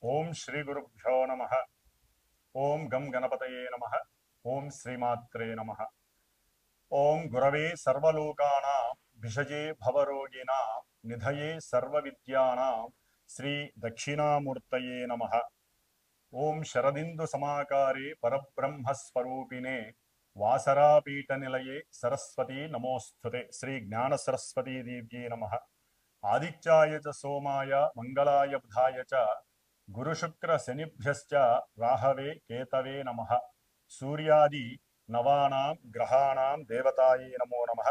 ఓం శ్రీ గురుభ్యో నమ. ఓం గం గణపతయే నమ. ఓం శ్రీమాత్రే నమ. ఓం గురవే సర్వలోకానాం భిషజే భవరోగిణాం నిధయే సర్వవిద్యానాం శ్రీ దక్షిణామూర్తయే నమ. ఓం శరదిందు సమాకారే పరబ్రహ్మస్వరూపిణే వాసరాపీఠ నిలయే సరస్వతీ నమోస్తుతే. శ్రీ జ్ఞాన సరస్వతీ దేవ్యే నమ. ఆదిత్యాయ చ సోమాయ మంగళాయ బుధాయ చ గురుశుక్ర శనిభ్యశ్చ రాహవే కేతవే నమః. సూర్యాది నవానాం గ్రహాణాం దేవతాయే నమో నమః.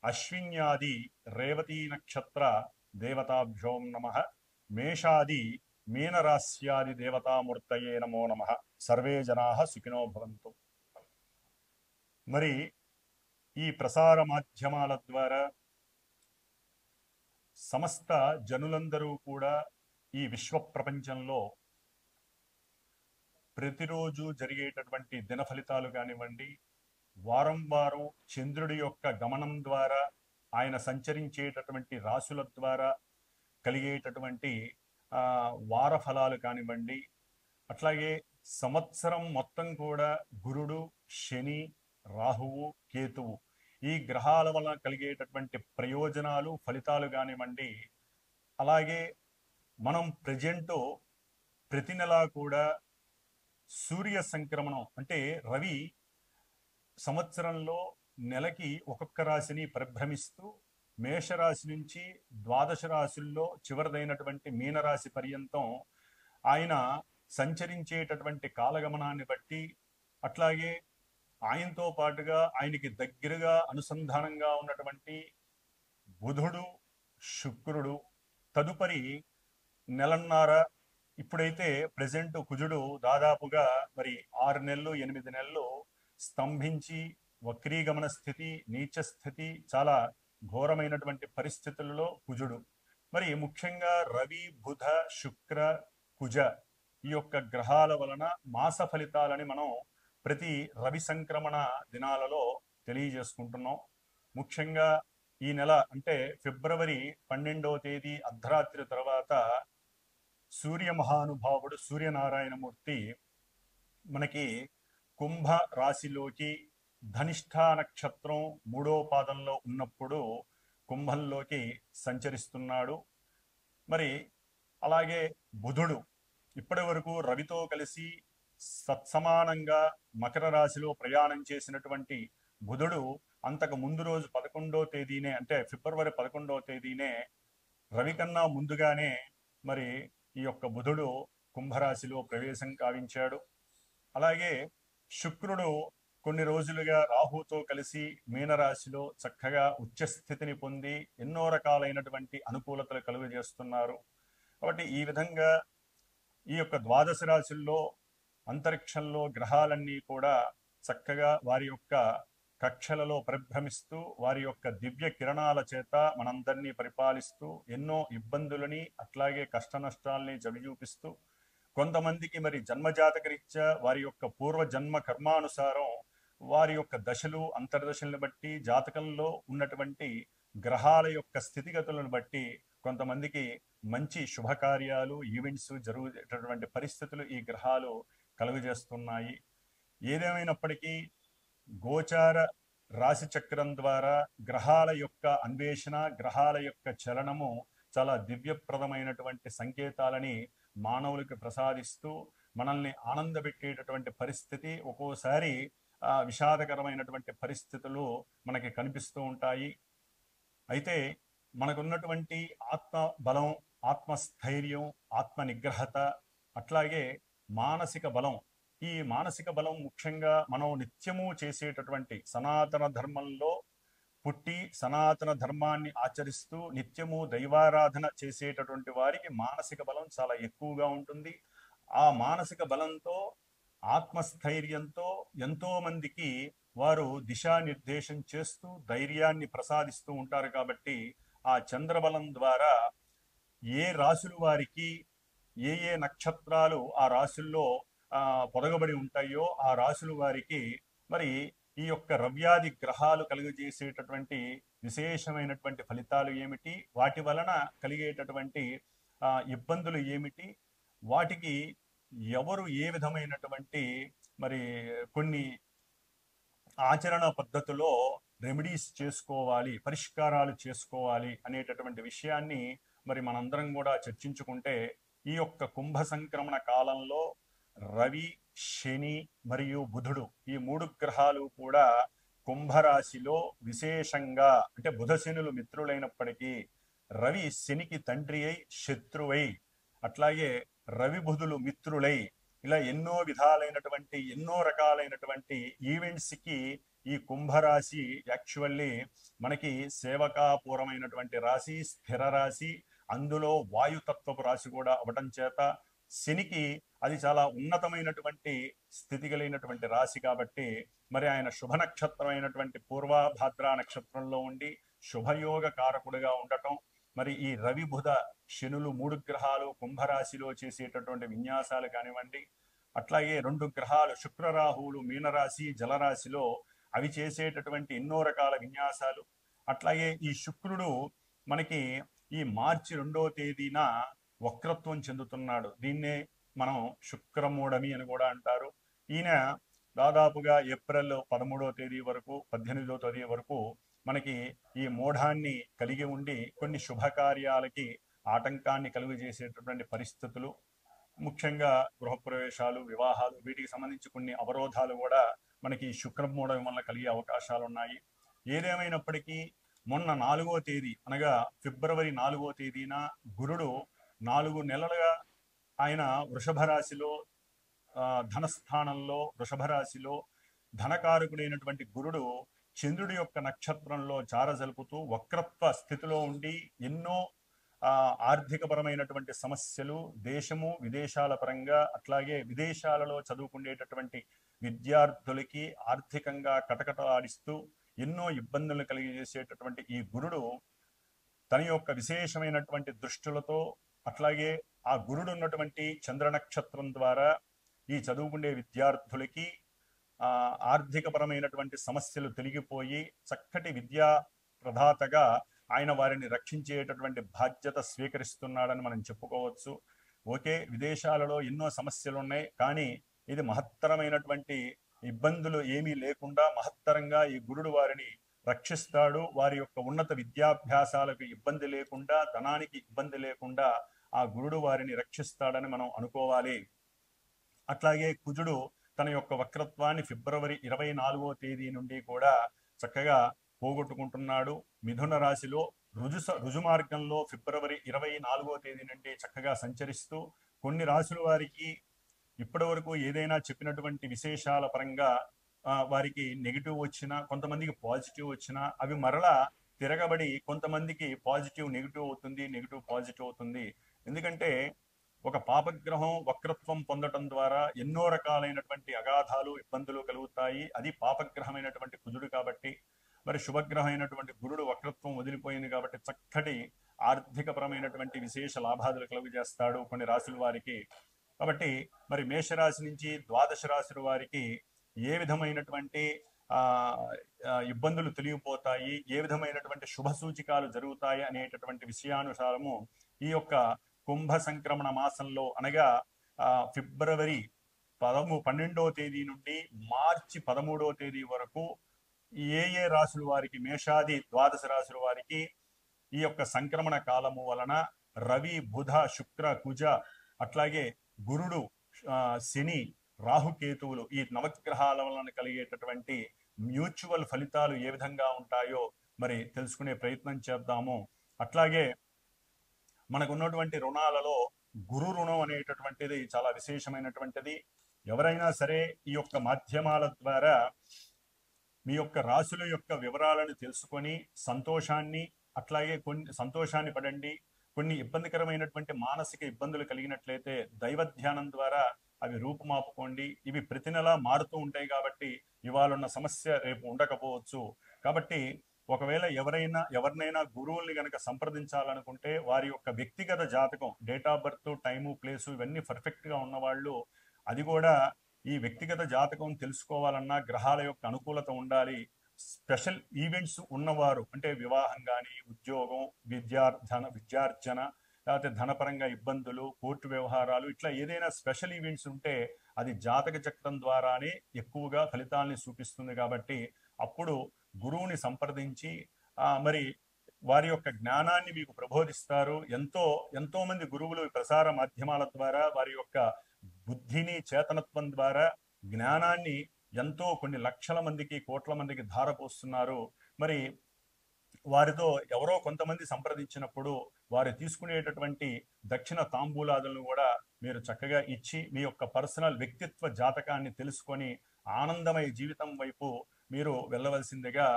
అశ్విన్యాది రేవతీ నక్షత్ర దేవతాభ్యోం నమః. మేషాది మీనరాశ్యాది దేవతామూర్తయే నమో నమః. సర్వే జనాః సుఖినో భవంతు. మరి ఈ ప్రసార మాధ్యమాల ద్వారా సమస్త జనులందరూ కూడా ఈ విశ్వ ప్రపంచంలో ప్రతిరోజు జరిగేటటువంటి దిన ఫలితాలు కానివ్వండి, వారం వారం చంద్రుడి యొక్క గమనం ద్వారా ఆయన సంచరించేటటువంటి రాశుల ద్వారా కలిగేటటువంటి వార ఫలాలు కానివ్వండి, అట్లాగే సంవత్సరం మొత్తం కూడా గురుడు, శని, రాహువు, కేతువు ఈ గ్రహాల వలన కలిగేటటువంటి ప్రయోజనాలు, ఫలితాలు కానివ్వండి, అలాగే మనం ప్రతి నెలా కూడా సూర్య సంక్రమణం అంటే రవి సంవత్సరంలో నెలకి ఒక్కొక్క రాశిని పరిభ్రమిస్తూ మేషరాశి నుంచి ద్వాదశ రాశుల్లో చివరిదైనటువంటి మీనరాశి పర్యంతం ఆయన సంచరించేటటువంటి కాలగమనాన్ని బట్టి, అట్లాగే ఆయనతో పాటుగా ఆయనకి దగ్గరగా అనుసంధానంగా ఉన్నటువంటి బుధుడు, శుక్రుడు, తదుపరి నెలన్నర, ఇప్పుడైతే ప్రజెంట్ కుజుడు దాదాపుగా మరి 6 నెలలు 8 నెలలు స్తంభించి వక్రీగమన స్థితి, నీచ స్థితి, చాలా ఘోరమైనటువంటి పరిస్థితులలో కుజుడు. మరి ముఖ్యంగా రవి, బుధ, శుక్ర, కుజ ఈ యొక్క గ్రహాల వలన మాస ఫలితాలని మనం ప్రతి రవి సంక్రమణ దినాలలో తెలియజేసుకుంటున్నాం. ముఖ్యంగా ఈ నెల అంటే ఫిబ్రవరి 12వ తేదీ అర్ధరాత్రి తర్వాత సూర్య మహానుభావుడు సూర్యనారాయణమూర్తి మనకి కుంభ రాశిలోకి ధనిష్ఠా నక్షత్రం 3వ పాదంలో ఉన్నప్పుడు కుంభంలోకి సంచరిస్తున్నాడు. మరి అలాగే బుధుడు ఇప్పటి వరకు రవితో కలిసి సత్సమానంగా మకర రాశిలో ప్రయాణం చేసినటువంటి బుధుడు అంతకు ముందు రోజు 11వ తేదీనే అంటే ఫిబ్రవరి 11వ తేదీనే రవి కన్నా ముందుగానే మరి ఈ యొక్క బుధుడు కుంభరాశిలో ప్రవేశం కావించాడు. అలాగే శుక్రుడు కొన్ని రోజులుగా రాహుతో కలిసి మీనరాశిలో చక్కగా ఉచ్చస్థితిని పొంది ఎన్నో రకాలైనటువంటి అనుకూలతలు కలుగజేస్తున్నారు. కాబట్టి ఈ విధంగా ఈ యొక్క ద్వాదశ రాశుల్లో అంతరిక్షంలో గ్రహాలన్నీ కూడా చక్కగా వారి యొక్క కక్షలలో పరిభ్రమిస్తూ వారి యొక్క దివ్య కిరణాల చేత మనందరినీ పరిపాలిస్తూ ఎన్నో ఇబ్బందులని అట్లాగే కష్ట నష్టాలని చవిచూపిస్తూ కొంతమందికి మరి జన్మజాతకరీత్యా వారి యొక్క పూర్వ జన్మ కర్మానుసారం వారి యొక్క దశలు అంతర్దశలను బట్టి జాతకంలో ఉన్నటువంటి గ్రహాల యొక్క స్థితిగతులను బట్టి కొంతమందికి మంచి శుభకార్యాలు, ఈవెంట్స్ జరుగుతున్నటువంటి పరిస్థితులు ఈ గ్రహాలు కలుగజేస్తున్నాయి. ఏదేమైనప్పటికీ గోచార రాశి చక్రం ద్వారా గ్రహాల యొక్క అన్వేషణ, గ్రహాల యొక్క చలనము చాలా దివ్యప్రదమైనటువంటి సంకేతాలని మానవులకు ప్రసాదిస్తూ మనల్ని ఆనందపెట్టేటటువంటి పరిస్థితి, ఒక్కోసారి విషాదకరమైనటువంటి పరిస్థితులు మనకి కనిపిస్తూ ఉంటాయి. అయితే మనకున్నటువంటి ఆత్మ బలం, ఆత్మస్థైర్యం, ఆత్మ నిగ్రహత, అట్లాగే మానసిక బలం, ఈ మానసిక బలం ముఖ్యంగా మనం నిత్యము చేసేటటువంటి సనాతన ధర్మంలో పుట్టి సనాతన ధర్మాన్ని ఆచరిస్తూ నిత్యము దైవారాధన చేసేటటువంటి వారికి మానసిక బలం చాలా ఎక్కువగా ఉంటుంది. ఆ మానసిక బలంతో, ఆత్మస్థైర్యంతో ఎంతో మందికి వారు దిశానిర్దేశం చేస్తూ ధైర్యాన్ని ప్రసాదిస్తూ ఉంటారు. కాబట్టి ఆ చంద్రబలం ద్వారా ఏ రాశులు వారికి ఏ ఏ నక్షత్రాలు ఆ రాశుల్లో పొదగబడి ఉంటాయో ఆ రాశుల వారికి మరి ఈ యొక్క రవ్యాది గ్రహాలు కలుగజేసేటటువంటి విశేషమైనటువంటి ఫలితాలు ఏమిటి, వాటి వలన కలిగేటటువంటి ఇబ్బందులు ఏమిటి, వాటికి ఎవరు ఏ విధమైనటువంటి మరి కొన్ని ఆచరణ పద్ధతిలో రెమెడీస్ చేసుకోవాలి, పరిష్కారాలు చేసుకోవాలి అనేటటువంటి విషయాన్ని మరి మనందరం కూడా చర్చించుకుంటే, ఈ యొక్క కుంభ సంక్రమణ కాలంలో రవి, శని మరియు బుధుడు ఈ 3 గ్రహాలు కూడా కుంభరాశిలో విశేషంగా, అంటే బుధ శనులు మిత్రులైనప్పటికీ రవి శనికి తండ్రి అయి శత్రువై, అట్లాగే రవి బుధులు మిత్రులై, ఇలా ఎన్నో విధాలైనటువంటి ఎన్నో రకాలైనటువంటి ఈవెంట్స్కి ఈ కుంభరాశి యాక్చువల్లీ మనకి సేవకాపూరమైనటువంటి రాశి, స్థిర రాశి, అందులో వాయుతత్వపు రాశి కూడా అవటం చేత శనికి అది చాలా ఉన్నతమైనటువంటి స్థితి కలిగినటువంటి రాశి కాబట్టి మరి ఆయన శుభ నక్షత్రమైనటువంటి పూర్వభాద్ర నక్షత్రంలో ఉండి శుభయోగ కారకుడిగా ఉండటం, మరి ఈ రవి బుధ శనులు 3 గ్రహాలు కుంభరాశిలో చేసేటటువంటి విన్యాసాలు కానివ్వండి, అట్లాగే 2 గ్రహాలు శుక్రరాహువులు మీనరాశి జలరాశిలో అవి చేసేటటువంటి ఎన్నో రకాల విన్యాసాలు, అట్లాగే ఈ శుక్రుడు మనకి ఈ మార్చి 2వ తేదీన వక్రత్వం చెందుతున్నాడు. దీన్నే మనం శుక్రమూఢమి అని కూడా అంటారు. ఈయన దాదాపుగా ఏప్రిల్ 13వ తేదీ వరకు 18వ తేదీ వరకు మనకి ఈ మూఢాన్ని కలిగి ఉండి కొన్ని శుభకార్యాలకి ఆటంకాన్ని కలుగజేసేటటువంటి పరిస్థితులు, ముఖ్యంగా గృహప్రవేశాలు, వివాహాలు, వీటికి సంబంధించి కొన్ని అవరోధాలు కూడా మనకి శుక్రమూఢం వల్ల కలిగే అవకాశాలు ఉన్నాయి. ఏదేమైనప్పటికీ మొన్న 4వ తేదీ అనగా ఫిబ్రవరి 4వ తేదీన గురుడు 4 నెలలుగా ఆయన వృషభ రాశిలో ధనస్థానంలో వృషభ రాశిలో ధనకారకుడైనటువంటి గురుడు చంద్రుడి యొక్క నక్షత్రంలో చారజలుపుతూ వక్రత్వ స్థితిలో ఉండి ఎన్నో ఆర్థికపరమైనటువంటి సమస్యలు, దేశము విదేశాల పరంగా, అట్లాగే విదేశాలలో చదువుకునేటటువంటి విద్యార్థులకి ఆర్థికంగా కటకటలాడిస్తూ ఎన్నో ఇబ్బందులు కలిగజేసేటటువంటి ఈ గురుడు తన యొక్క విశేషమైనటువంటి దృష్టిలతో, అట్లాగే ఆ గురుడు ఉన్నటువంటి చంద్ర నక్షత్రం ద్వారా ఈ చదువుకునే విద్యార్థులకి ఆర్థికపరమైనటువంటి సమస్యలు తొలగిపోయి చక్కటి విద్యా ప్రదాతగా ఆయన వారిని రక్షించేటటువంటి బాధ్యత స్వీకరిస్తున్నాడని మనం చెప్పుకోవచ్చు. ఓకే, విదేశాలలో ఎన్నో సమస్యలు ఉన్నాయి, కానీ ఇది మహత్తరమైనటువంటి ఇబ్బందులు ఏమీ లేకుండా మహత్తరంగా ఈ గురుడు వారిని రక్షిస్తాడు. వారి యొక్క ఉన్నత విద్యాభ్యాసాలకు ఇబ్బంది లేకుండా, ధనానికి ఇబ్బంది లేకుండా ఆ గురుడు వారిని రక్షిస్తాడని మనం అనుకోవాలి. అట్లాగే కుజుడు తన యొక్క వక్రత్వాన్ని ఫిబ్రవరి 24వ తేదీ నుండి కూడా చక్కగా పోగొట్టుకుంటున్నాడు. మిథున రాశిలో రుజు మార్గంలో ఫిబ్రవరి 24వ తేదీ నుండి చక్కగా సంచరిస్తూ కొన్ని రాశుల వారికి ఇప్పటి వరకు ఏదైనా చెప్పినటువంటి విశేషాల పరంగా వారికి నెగిటివ్ వచ్చినా, కొంతమందికి పాజిటివ్ వచ్చినా అవి మరలా తిరగబడి కొంతమందికి పాజిటివ్ నెగిటివ్ అవుతుంది, నెగిటివ్ పాజిటివ్ అవుతుంది. ఎందుకంటే ఒక పాపగ్రహం వక్రత్వం పొందటం ద్వారా ఎన్నో రకాలైనటువంటి అగాధాలు, ఇబ్బందులు కలుగుతాయి. అది పాపగ్రహమైనటువంటి కుజుడు కాబట్టి. మరి శుభగ్రహమైనటువంటి గురుడు వక్రత్వం వదిలిపోయింది కాబట్టి చక్కటి ఆర్థికపరమైనటువంటి విశేష లాభాదులు కలుగజేస్తాడు కొన్ని రాశుల వారికి. కాబట్టి మరి మేషరాశి నుంచి ద్వాదశ రాశుల వారికి ఏ విధమైనటువంటి ఇబ్బందులు తొలగిపోతాయి, ఏ విధమైనటువంటి శుభ సూచికాలు జరుగుతాయి అనేటటువంటి విషయానుసారము ఈ యొక్క కుంభ సంక్రమణ మాసంలో అనగా ఫిబ్రవరి 12వ తేదీ నుండి మార్చి 13వ తేదీ వరకు ఏ రాశుల వారికి, మేషాది ద్వాదశ రాశుల వారికి ఈ యొక్క సంక్రమణ కాలము వలన రవి, బుధ, శుక్ర, కుజ, అట్లాగే గురుడు, శని, రాహుకేతువులు ఈ నవగ్రహాల వలన కలిగేటటువంటి మ్యూచువల్ ఫలితాలు ఏ విధంగా ఉంటాయో మరి తెలుసుకునే ప్రయత్నం చేద్దాము. అట్లాగే మనకు ఉన్నటువంటి రుణాలలో గురు రుణం అనేటటువంటిది చాలా విశేషమైనటువంటిది. ఎవరైనా సరే ఈ యొక్క మాధ్యమాల ద్వారా మీ యొక్క రాశుల యొక్క వివరాలను తెలుసుకొని సంతోషాన్ని, అట్లాగే కొన్ని సంతోషాన్ని పడండి. కొన్ని ఇబ్బందికరమైనటువంటి మానసిక ఇబ్బందులు కలిగినట్లయితే దైవ ధ్యానం ద్వారా అవి రూపుమాపుకోండి. ఇవి ప్రతి నెలా మారుతూ ఉంటాయి కాబట్టి ఇవాళ ఉన్న సమస్య రేపు ఉండకపోవచ్చు. కాబట్టి ఒకవేళ ఎవరినైనా గురువుల్ని గనక సంప్రదించాలనుకుంటే వారి యొక్క వ్యక్తిగత జాతకం, date of birth, time, place ఇవన్నీ పర్ఫెక్ట్గా ఉన్నవాళ్ళు, అది కూడా ఈ వ్యక్తిగత జాతకం తెలుసుకోవాలన్నా గ్రహాల యొక్క అనుకూలత ఉండాలి. స్పెషల్ ఈవెంట్స్ ఉన్నవారు, అంటే వివాహం కానీ, ఉద్యోగం, విద్యార్జన, లేకపోతే ధనపరంగా ఇబ్బందులు, కోర్టు వ్యవహారాలు, ఇట్లా ఏదైనా స్పెషల్ ఈవెంట్స్ ఉంటే అది జాతక చక్రం ద్వారానే ఎక్కువగా ఫలితాలని చూపిస్తుంది. కాబట్టి అప్పుడు గురువుని సంప్రదించి మరి వారి యొక్క జ్ఞానాన్ని మీకు ప్రబోధిస్తారు. ఎంతో మంది గురువులు ప్రసార మాధ్యమాల ద్వారా వారి యొక్క బుద్ధిని, చేతనత్వం ద్వారా జ్ఞానాన్ని కొన్ని లక్షల మందికి, కోట్ల మందికి ధారపోస్తున్నారు. మరి వారితో ఎవరో కొంతమంది సంప్రదించినప్పుడు వారు తీసుకునేటటువంటి దక్షిణ తాంబూలాదులను కూడా మీరు చక్కగా ఇచ్చి మీ యొక్క పర్సనల్ వ్యక్తిత్వ జాతకాన్ని తెలుసుకొని ఆనందమయ జీవితం వైపు మీరు వెళ్ళవలసిందిగా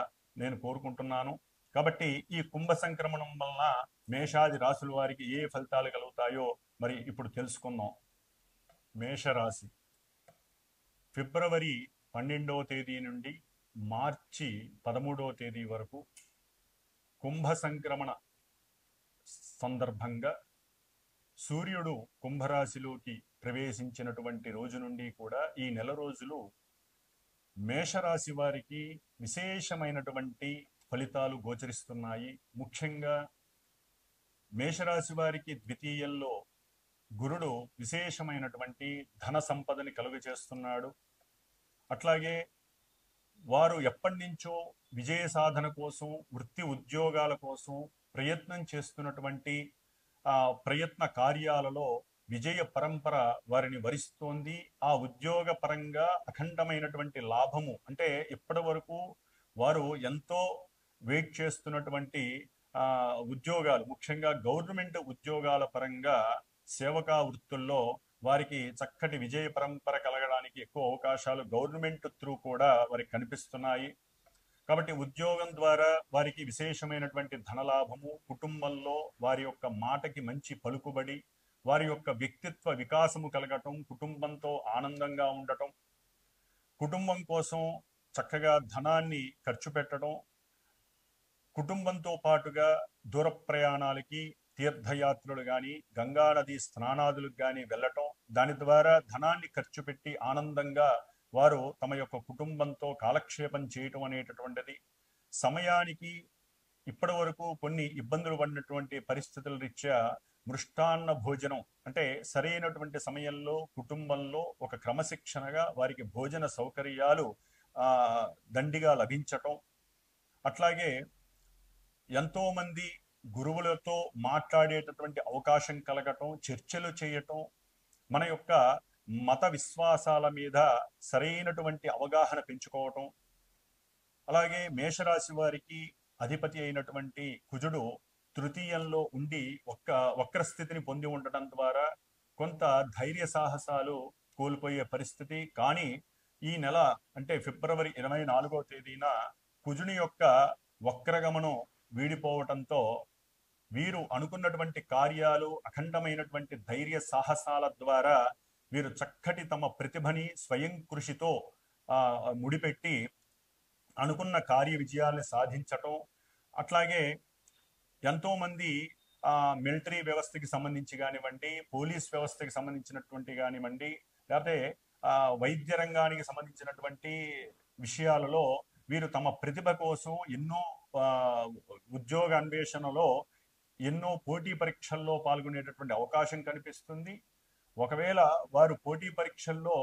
నేను కోరుకుంటున్నాను. కాబట్టి ఈ కుంభ సంక్రమణం వలన మేషాది రాశుల వారికి ఏ ఫలితాలు కలుగుతాయో మరి ఇప్పుడు తెలుసుకుందాం. మేషరాశి ఫిబ్రవరి 12వ తేదీ నుండి మార్చి 13వ తేదీ వరకు కుంభ సంక్రమణ సందర్భంగా సూర్యుడు కుంభరాశిలోకి ప్రవేశించినటువంటి రోజు నుండి కూడా ఈ నెల రోజులు మేషరాశి వారికి విశేషమైనటువంటి ఫలితాలు గోచరిస్తున్నాయి. ముఖ్యంగా మేషరాశి వారికి ద్వితీయంలో గురుడు విశేషమైనటువంటి ధన సంపదని కలుగజేస్తున్నాడు. అట్లాగే వారు ఎప్పటి నుంచో విజయ సాధన కోసం, వృత్తి ఉద్యోగాల కోసం ప్రయత్నం చేస్తున్నటువంటి ప్రయత్న కార్యాలలో విజయ పరంపర వారిని వరిస్తోంది. ఆ ఉద్యోగ పరంగా అఖండమైనటువంటి లాభము, అంటే ఇప్పటి వరకు వారు ఎంతో వెయిట్ చేస్తున్నటువంటి ఉద్యోగాలు, ముఖ్యంగా గవర్నమెంట్ ఉద్యోగాల పరంగా సేవకా వృత్తుల్లో వారికి చక్కటి విజయ పరంపర కలగడానికి ఎక్కువ అవకాశాలు గవర్నమెంట్ త్రూ కూడా వారికి కనిపిస్తున్నాయి. కాబట్టి ఉద్యోగం ద్వారా వారికి విశేషమైనటువంటి ధనలాభము, కుటుంబంలో వారి యొక్క మాటకి మంచి పలుకుబడి, వారి యొక్క వ్యక్తిత్వ వికాసము కలగటం, కుటుంబంతో ఆనందంగా ఉండటం, కుటుంబం కోసం చక్కగా ధనాన్ని ఖర్చు పెట్టడం, కుటుంబంతో పాటుగా దూర ప్రయాణాలకి, తీర్థయాత్రలు కానీ, గంగానది స్నానాదులకు కానీ వెళ్ళటం, దాని ద్వారా ధనాన్ని ఖర్చు పెట్టి ఆనందంగా వారు తమ యొక్క కుటుంబంతో కాలక్షేపం చేయటం అనేటటువంటిది. సమయానికి ఇప్పటి వరకు కొన్ని ఇబ్బందులు పడినటువంటి పరిస్థితుల రీత్యా మృష్టాన్న భోజనం, అంటే సరైనటువంటి సమయంలో కుటుంబంలో ఒక క్రమశిక్షణగా వారికి భోజన సౌకర్యాలు దండిగా లభించటం, అట్లాగే ఎంతో మంది గురువులతో మాట్లాడేటటువంటి అవకాశం కలగటం, చర్చలు చేయటం, మన యొక్క మత విశ్వాసాల మీద సరైనటువంటి అవగాహన పెంచుకోవటం. అలాగే మేషరాశి వారికి అధిపతి అయినటువంటి కుజుడు తృతీయంలో ఉండి వక్రస్థితిని పొంది ఉండటం ద్వారా కొంత ధైర్య సాహసాలు కోల్పోయే పరిస్థితి. కానీ ఈ నెల అంటే ఫిబ్రవరి 24వ తేదీన కుజుని యొక్క వక్రగమనం వీడిపోవటంతో వీరు అనుకున్నటువంటి కార్యాలు, అఖండమైనటువంటి ధైర్య సాహసాల ద్వారా వీరు చక్కటి తమ ప్రతిభని స్వయం కృషితో ముడిపెట్టి అనుకున్న కార్య విజయాల్ని సాధించటం. అట్లాగే ఎంతో మంది మిలిటరీ వ్యవస్థకి సంబంధించి కానివ్వండి, పోలీస్ వ్యవస్థకి సంబంధించినటువంటి కానివ్వండి, లేకపోతే వైద్య రంగానికి సంబంధించినటువంటి విషయాలలో వీరు తమ ప్రతిభ కోసం ఎన్నో ఉద్యోగ అన్వేషణలో ఎన్నో పోటీ పరీక్షల్లో పాల్గొనేటటువంటి అవకాశం కనిపిస్తుంది. ఒకవేళ వారు పోటీ పరీక్షల్లో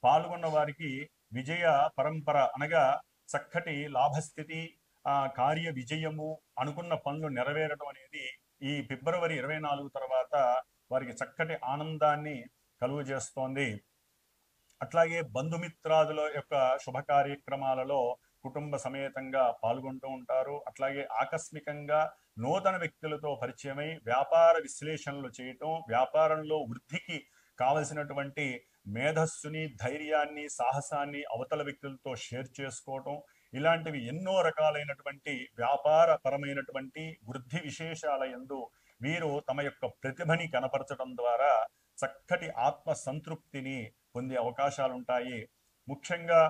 పాల్గొన్న వారికి విజయ పరంపర అనగా చక్కటి లాభస్థితి, కార్య విజయము, అనుకున్న పనులు నెరవేరడం అనేది ఈ ఫిబ్రవరి 24 తర్వాత వారికి చక్కటి ఆనందాన్ని కలుగజేస్తోంది. అట్లాగే బంధుమిత్రాదుల యొక్క శుభ కార్యక్రమాలలో కుటుంబ సమేతంగా పాల్గొంటూ ఉంటారు. అట్లాగే ఆకస్మికంగా నూతన వ్యక్తులతో పరిచయమై వ్యాపార విశ్లేషణలు చేయటం, వ్యాపారంలో వృద్ధికి కావలసినటువంటి మేధస్సుని, ధైర్యాన్ని, సాహసాన్ని అవతల వ్యక్తులతో షేర్ చేసుకోవటం, ఇలాంటివి ఎన్నో రకాలైనటువంటి వ్యాపార పరమైనటువంటి వృద్ధి విశేషాల యందు వీరు తమ యొక్క ప్రతిభని కనపరచడం ద్వారా చక్కటి ఆత్మ సంతృప్తిని పొందే అవకాశాలుంటాయి. ముఖ్యంగా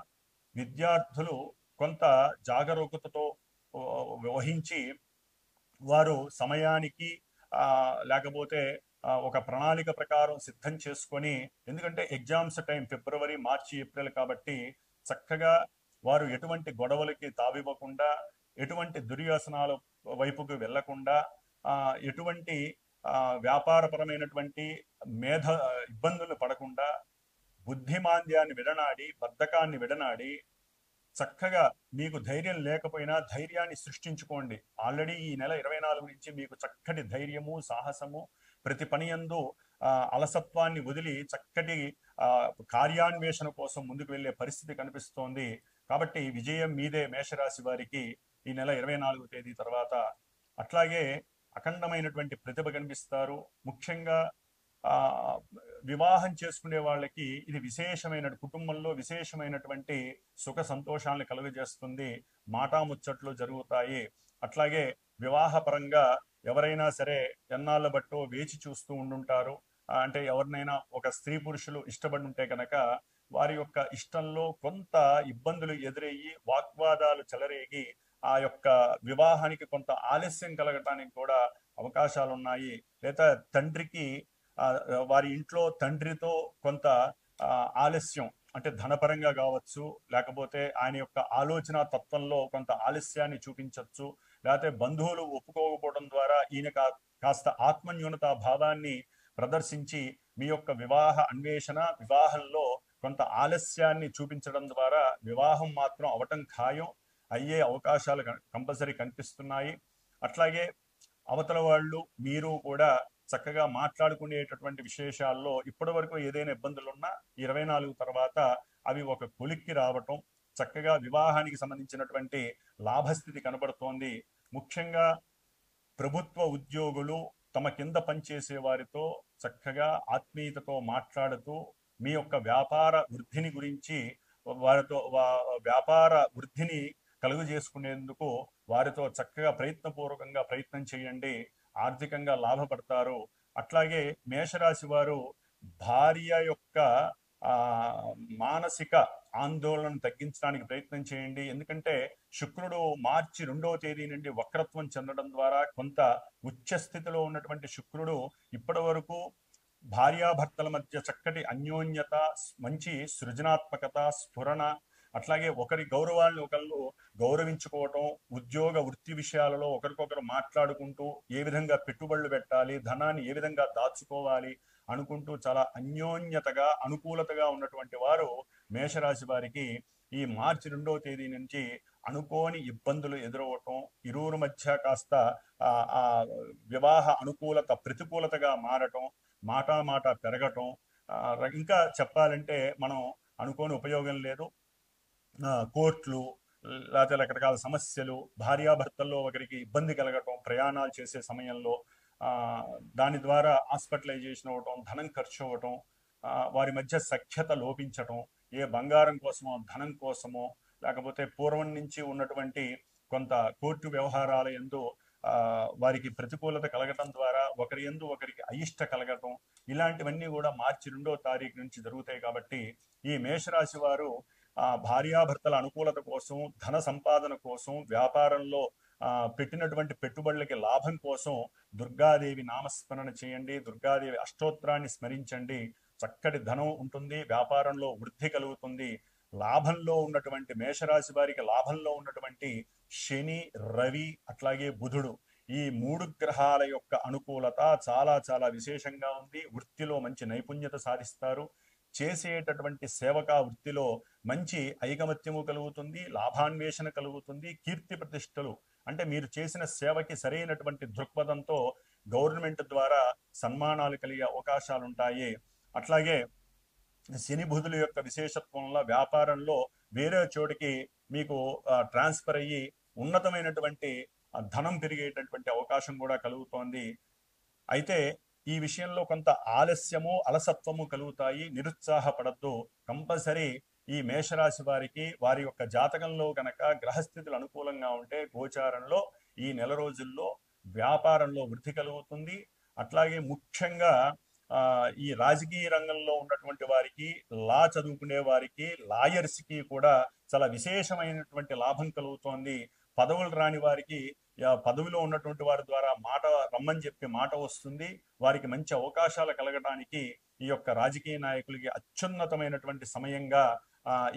విద్యార్థులు కొంత జాగరూకతతో వహించి వారు సమయానికి లేకపోతే ఒక ప్రణాళిక ప్రకారం సిద్ధం చేసుకొని, ఎందుకంటే ఎగ్జామ్స్ టైం ఫిబ్రవరి, మార్చి, ఏప్రిల్ కాబట్టి చక్కగా వారు ఎటువంటి గొడవలకి తావివ్వకుండా, ఎటువంటి దుర్వ్యసనాల వైపుకు వెళ్లకుండా, ఎటువంటి వ్యాపారపరమైనటువంటి మేధ ఇబ్బందులు పడకుండా బుద్ధిమాంద్యాన్ని విడనాడి బద్ధకాన్ని విడనాడి చక్కగా మీకు ధైర్యం లేకపోయినా ధైర్యాన్ని సృష్టించుకోండి. ఆల్రెడీ ఈ నెల 24 నుంచి మీకు చక్కటి ధైర్యము సాహసము ప్రతి పని యందు అలసత్వాన్ని వదిలి చక్కటి కార్యాన్వేషణ కోసం ముందుకు వెళ్ళే పరిస్థితి కనిపిస్తోంది. కాబట్టి విజయం మీదే మేషరాశి వారికి ఈ నెల 24వ తేదీ తర్వాత. అట్లాగే అఖండమైనటువంటి ప్రతిభ కనిపిస్తారు. ముఖ్యంగా వివాహం చేసుకునే వాళ్ళకి ఇది విశేషమైన కుటుంబంలో విశేషమైనటువంటి సుఖ సంతోషాలను కలుగజేస్తుంది. మాటాముచ్చట్లు జరుగుతాయి. అట్లాగే వివాహపరంగా ఎవరైనా సరే ఎన్నాళ్ళ బట్టో వేచి చూస్తూ ఉండుంటారు. అంటే ఎవరినైనా ఒక స్త్రీ పురుషులు ఇష్టపడి ఉంటే కనుక వారి యొక్క ఇష్టంలో కొంత ఇబ్బందులు ఎదురయ్యి వాగ్వాదాలు చెలరేగి ఆ యొక్క వివాహానికి కొంత ఆలస్యం కలగటానికి కూడా అవకాశాలు ఉన్నాయి. లేదా తండ్రికి వారి ఇంట్లో తండ్రితో కొంత ఆలస్యం, అంటే ధనపరంగా కావచ్చు, లేకపోతే ఆయన యొక్క ఆలోచన తత్వంలో కొంత ఆలస్యాన్ని చూపించవచ్చు. లేకపోతే బంధువులు ఒప్పుకోకపోవడం ద్వారా ఈయన కాస్త ఆత్మన్యూనతా భావాన్ని ప్రదర్శించి మీ యొక్క వివాహ అన్వేషణ వివాహంలో కొంత ఆలస్యాన్ని చూపించడం ద్వారా వివాహం మాత్రం అవటం ఖాయం, అయ్యే అవకాశాలు కంపల్సరీ కనిపిస్తున్నాయి. అట్లాగే అవతల వాళ్ళు మీరు కూడా చక్కగా మాట్లాడుకునేటటువంటి విశేషాల్లో ఇప్పటి వరకు ఏదైనా ఇబ్బందులు ఉన్నా 24 తర్వాత అవి ఒక కొలిక్కి రావటం, చక్కగా వివాహానికి సంబంధించినటువంటి లాభస్థితి కనబడుతోంది. ముఖ్యంగా ప్రభుత్వ ఉద్యోగులు తమ కింద పనిచేసే వారితో చక్కగా ఆత్మీయతతో మాట్లాడుతూ మీ యొక్క వ్యాపార వృద్ధిని గురించి వారితో వ్యాపార వృద్ధిని కలుగు చేసుకునేందుకు వారితో చక్కగా ప్రయత్నపూర్వకంగా ప్రయత్నం చేయండి. ఆర్థికంగా లాభపడతారు. అట్లాగే మేషరాశి వారు భార్య యొక్క మానసిక ఆందోళనను తగ్గించడానికి ప్రయత్నం చేయండి. ఎందుకంటే శుక్రుడు మార్చి 2వ తేదీ నుండి వక్రత్వం చెందడం ద్వారా కొంత ఉచ్చ స్థితిలో ఉన్నటువంటి శుక్రుడు ఇప్పటి వరకు భార్యాభర్తల మధ్య చక్కటి అన్యోన్యత, మంచి సృజనాత్మకత, స్ఫురణ, అట్లాగే ఒకరి గౌరవాన్ని ఒకళ్ళు గౌరవించుకోవటం, ఉద్యోగ వృత్తి విషయాలలో ఒకరికొకరు మాట్లాడుకుంటూ ఏ విధంగా పెట్టుబడులు పెట్టాలి, ధనాన్ని ఏ విధంగా దాచుకోవాలి అనుకుంటూ చాలా అన్యోన్యతగా అనుకూలతగా ఉన్నటువంటి వారు మేషరాశి వారికి ఈ మార్చి 2వ తేదీ నుంచి అనుకోని ఇబ్బందులు ఎదురవటం, ఇరువురు మధ్య కాస్త వివాహ అనుకూలత ప్రతికూలతగా మారటం, మాట పెరగటం, ఇంకా చెప్పాలంటే మనం అనుకోని ఉపయోగం లేదు, కోర్టులు లేకపోతే రకరకాల సమస్యలు, భార్యాభర్తల్లో ఒకరికి ఇబ్బంది కలగటం ప్రయాణాలు చేసే సమయంలో, దాని ద్వారా హాస్పిటలైజేషన్ అవ్వటం, ధనం ఖర్చు అవ్వటం, వారి మధ్య సఖ్యత లోపించటం, ఏ బంగారం కోసమో ధనం కోసమో లేకపోతే పూర్వం నుంచి ఉన్నటువంటి కొంత కోర్టు వ్యవహారాల యందు వారికి ప్రతికూలత కలగటం ద్వారా ఒకరి యందు ఒకరికి అయిష్ట కలగటం, ఇలాంటివన్నీ కూడా మార్చి 2వ తారీఖు నుంచి జరుగుతాయి. కాబట్టి ఈ మేషరాశి వారు భార్యాభర్తల అనుకూలత కోసం, ధన సంపాదన కోసం, వ్యాపారంలో పెట్టినటువంటి పెట్టుబడులకి లాభం కోసం దుర్గాదేవి నామస్మరణ చేయండి. దుర్గాదేవి అష్టోత్తరాన్ని స్మరించండి. చక్కటి ధనం ఉంటుంది, వ్యాపారంలో వృద్ధి కలుగుతుంది. లాభంలో ఉన్నటువంటి మేషరాశి వారికి లాభంలో ఉన్నటువంటి శని, రవి, అట్లాగే బుధుడు, ఈ 3 గ్రహాల యొక్క అనుకూలత చాలా చాలా విశేషంగా ఉంది. వృత్తిలో మంచి నైపుణ్యత సాధిస్తారు. చేసేటటువంటి సేవకా వృత్తిలో మంచి ఐకమత్యము కలుగుతుంది, లాభాన్వేషణ కలుగుతుంది, కీర్తి ప్రతిష్టలు, అంటే మీరు చేసిన సేవకి సరైనటువంటి దృక్పథంతో గవర్నమెంట్ ద్వారా సన్మానాలు కలిగే అవకాశాలు ఉంటాయి. అట్లాగే శని బుధుల యొక్క విశేషత్వం వల్ల వ్యాపారంలో వేరే చోటికి మీకు ట్రాన్స్ఫర్ అయ్యి ఉన్నతమైనటువంటి ధనం పెరిగేటటువంటి అవకాశం కూడా కలుగుతోంది. అయితే ఈ విషయంలో కొంత ఆలస్యము అలసత్వము కలుగుతాయి. నిరుత్సాహపడద్దు. కంపల్సరీ ఈ మేషరాశి వారికి వారి యొక్క జాతకంలో గనక గ్రహస్థితులు అనుకూలంగా ఉంటే గోచారంలో ఈ నెల రోజుల్లో వ్యాపారంలో వృద్ధి కలుగుతుంది. అట్లాగే ముఖ్యంగా ఈ రాజకీయ రంగంలో ఉన్నటువంటి వారికి, లా చదువుకునే వారికి, లాయర్స్కి కూడా చాలా విశేషమైనటువంటి లాభం కలుగుతోంది. పదవులు రాని వారికి పదవిలో ఉన్నటువంటి వారి ద్వారా మాట రమ్మని చెప్పి మాట వస్తుంది. వారికి మంచి అవకాశాలు కలగడానికి ఈ యొక్క రాజకీయ నాయకులకి అత్యున్నతమైనటువంటి సమయంగా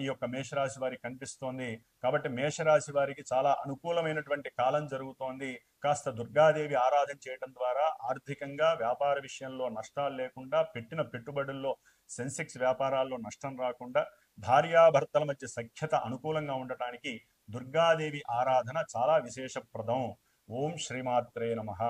ఈ యొక్క మేషరాశి వారికి కనిపిస్తోంది. కాబట్టి మేషరాశి వారికి చాలా అనుకూలమైనటువంటి కాలం జరుగుతోంది. కాస్త దుర్గాదేవి ఆరాధన చేయడం ద్వారా ఆర్థికంగా వ్యాపార విషయంలో నష్టాలు లేకుండా, పెట్టిన పెట్టుబడుల్లో సెన్సెక్స్ వ్యాపారాల్లో నష్టం రాకుండా, భార్యాభర్తల మధ్య సఖ్యత అనుకూలంగా ఉండటానికి దుర్గాదేవి ఆరాధన చాలా విశేషప్రదం. ఓం శ్రీమాత్రే నమః.